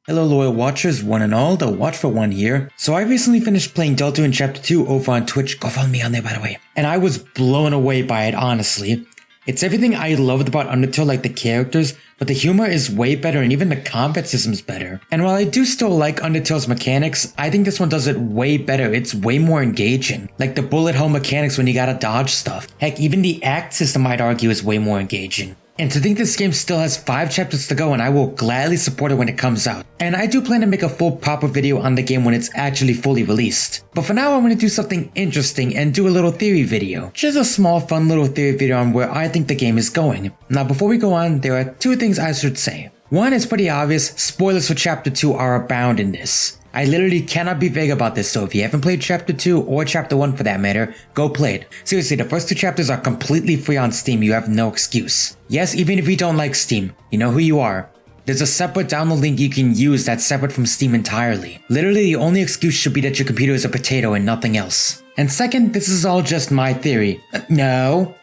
Hello loyal watchers, one and all, the Watchful One here. So I recently finished playing Deltarune Chapter 2 over on Twitch, go follow me on there by the way. And I was blown away by it, honestly. It's everything I loved about Undertale, like the characters, but the humor is way better and even the combat system's better. And while I do still like Undertale's mechanics, I think this one does it way better. It's way more engaging. Like the bullet hell mechanics when you gotta dodge stuff. Heck, even the act system I'd argue is way more engaging. And to think this game still has 5 chapters to go, and I will gladly support it when it comes out. And I do plan to make a full proper video on the game when it's actually fully released. But for now I'm going to do something interesting and do a little theory video. Just a small fun little theory video on where I think the game is going. Now before we go on, there are 2 things I should say. One is pretty obvious, spoilers for chapter 2 are abound in this. I literally cannot be vague about this, so if you haven't played chapter 2 or chapter 1 for that matter, go play it. Seriously, the first 2 chapters are completely free on Steam, you have no excuse. Yes, even if you don't like Steam, you know who you are. There's a separate download link you can use that's separate from Steam entirely. Literally, the only excuse should be that your computer is a potato and nothing else. And second, this is all just my theory. No.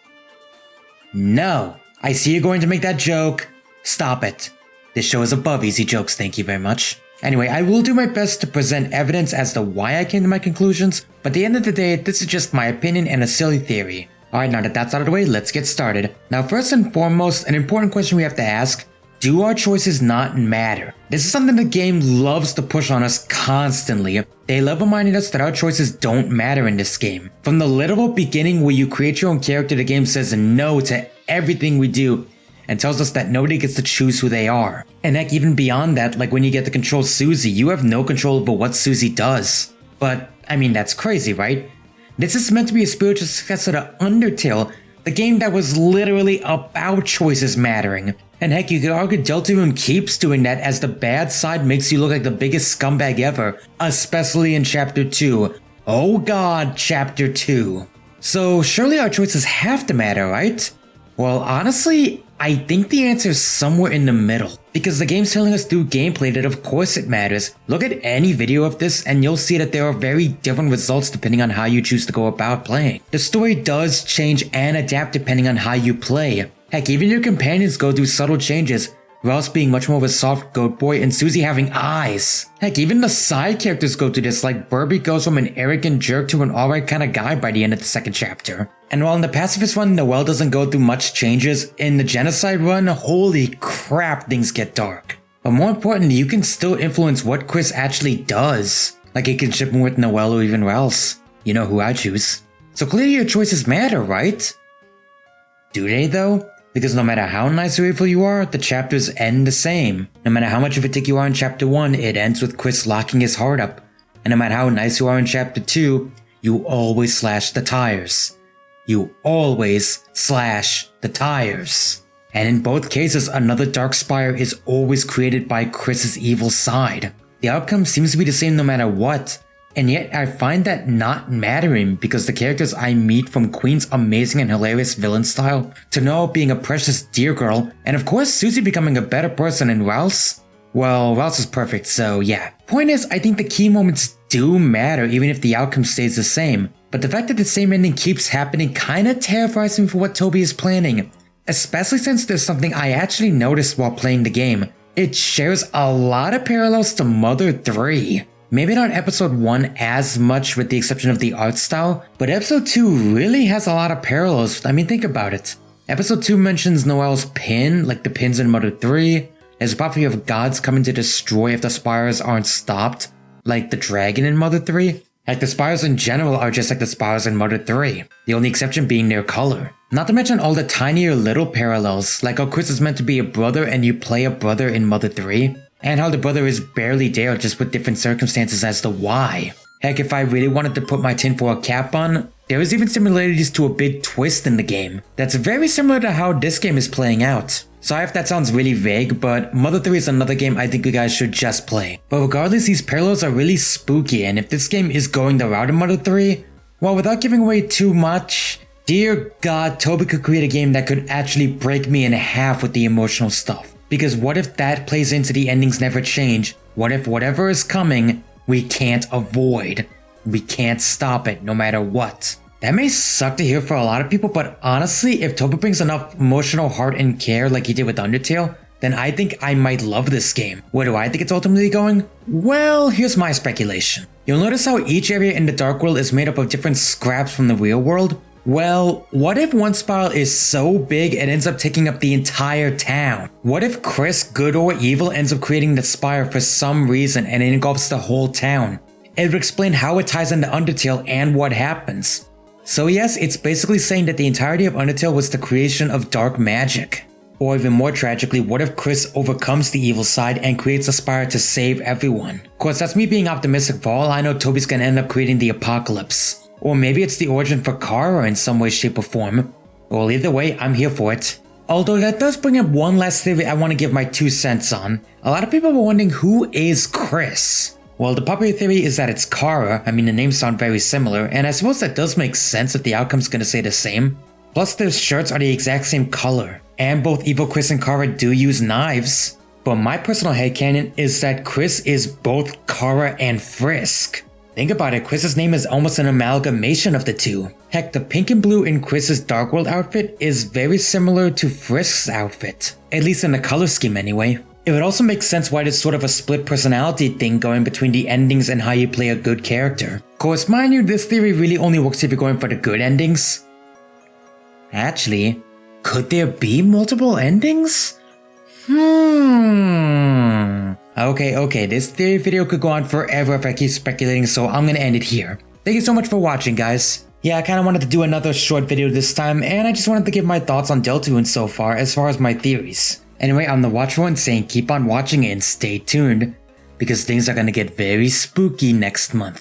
I see you're going to make that joke. Stop it. This show is above easy jokes, thank you very much. Anyway, I will do my best to present evidence as to why I came to my conclusions, but at the end of the day, this is just my opinion and a silly theory. Alright, now that that's out of the way, let's get started. Now first and foremost, an important question we have to ask, do our choices not matter? This is something the game loves to push on us constantly. They love reminding us that our choices don't matter in this game. From the literal beginning where you create your own character, the game says no to everything we do, and tells us that nobody gets to choose who they are. And heck, even beyond that, like when you get to control Susie, you have no control over what Susie does. But, I mean, that's crazy, right? This is meant to be a spiritual successor to Undertale, the game that was literally about choices mattering. And heck, you could argue Deltarune keeps doing that as the bad side makes you look like the biggest scumbag ever, especially in Chapter 2. Oh god, Chapter 2. So surely our choices have to matter, right? Well, honestly, I think the answer is somewhere in the middle, because the game's telling us through gameplay that of course it matters. Look at any video of this and you'll see that there are very different results depending on how you choose to go about playing. The story does change and adapt depending on how you play. Heck, even your companions go through subtle changes, Rouse being much more of a soft goat boy and Susie having eyes. Heck, even the side characters go through this, like Burby goes from an arrogant jerk to an alright kind of guy by the end of the 2nd chapter. And while in the Pacifist run, Noelle doesn't go through much changes, in the Genocide run, holy crap, things get dark. But more importantly, you can still influence what Chris actually does. Like it can ship more with Noelle or even Rouse. You know who I choose. So clearly your choices matter, right? Do they though? Because no matter how nice or evil you are, the chapters end the same. No matter how much of a dick you are in chapter 1, it ends with Chris locking his heart up. And no matter how nice you are in chapter 2, you always slash the tires. You always slash the tires. And in both cases, another Darkspire is always created by Chris's evil side. The outcome seems to be the same no matter what. And yet I find that not mattering because the characters I meet, from Queen's amazing and hilarious villain style to Noelle being a precious dear girl, and of course Susie becoming a better person, and Rouse, well, Rouse is perfect, so yeah. Point is, I think the key moments do matter even if the outcome stays the same, but the fact that the same ending keeps happening kinda terrifies me for what Toby is planning, especially since there's something I actually noticed while playing the game. It shares a lot of parallels to Mother 3. Maybe not episode 1 as much with the exception of the art style, but episode 2 really has a lot of parallels. I mean, think about it. Episode 2 mentions Noelle's pin, like the pins in Mother 3. There's a prophecy of gods coming to destroy if the spires aren't stopped, like the dragon in Mother 3. Like the spires in general are just like the spires in Mother 3, the only exception being their color. Not to mention all the tinier little parallels, like how Chris is meant to be a brother and you play a brother in Mother 3. And how the brother is barely there, just with different circumstances as to why. Heck, if I really wanted to put my tinfoil cap on, there is even similarities to a big twist in the game that's very similar to how this game is playing out. Sorry if that sounds really vague, but Mother 3 is another game I think you guys should just play. But regardless, these parallels are really spooky, and if this game is going the route of Mother 3, well, without giving away too much, dear God, Toby could create a game that could actually break me in half with the emotional stuff. Because what if that plays into the endings never change? What if whatever is coming, we can't avoid? We can't stop it no matter what. That may suck to hear for a lot of people, but honestly, if Toby brings enough emotional heart and care like he did with Undertale, then I think I might love this game. Where do I think it's ultimately going? Well, here's my speculation. You'll notice how each area in the Dark World is made up of different scraps from the real world? Well, what if one spiral is so big it ends up taking up the entire town? What if Chris, good or evil, ends up creating the spiral for some reason and it engulfs the whole town? It would explain how it ties into Undertale and what happens. So yes, it's basically saying that the entirety of Undertale was the creation of dark magic. Or even more tragically, what if Chris overcomes the evil side and creates a spiral to save everyone? Of course, that's me being optimistic. For all I know, Toby's gonna end up creating the apocalypse. Or maybe it's the origin for Kara in some way, shape, or form. Well, either way, I'm here for it. Although that does bring up one last theory I want to give my 2 cents on. A lot of people were wondering, who is Chris? Well, the popular theory is that it's Kara. I mean, the names sound very similar, and I suppose that does make sense if the outcome's gonna say the same. Plus, their shirts are the exact same color, and both Evil Chris and Kara do use knives. But my personal headcanon is that Chris is both Kara and Frisk. Think about it, Chris's name is almost an amalgamation of the two. Heck, the pink and blue in Chris's Dark World outfit is very similar to Frisk's outfit. At least in the color scheme anyway. It would also make sense why there's sort of a split personality thing going between the endings and how you play a good character. Of course, mind you, this theory really only works if you're going for the good endings. Actually, could there be multiple endings? Okay, this theory video could go on forever if I keep speculating, so I'm gonna end it here. Thank you so much for watching, guys. Yeah, I kinda wanted to do another short video this time, and I just wanted to give my thoughts on Deltarune so far, as far as my theories. Anyway, I'm the Watchful one saying keep on watching and stay tuned, because things are gonna get very spooky next month.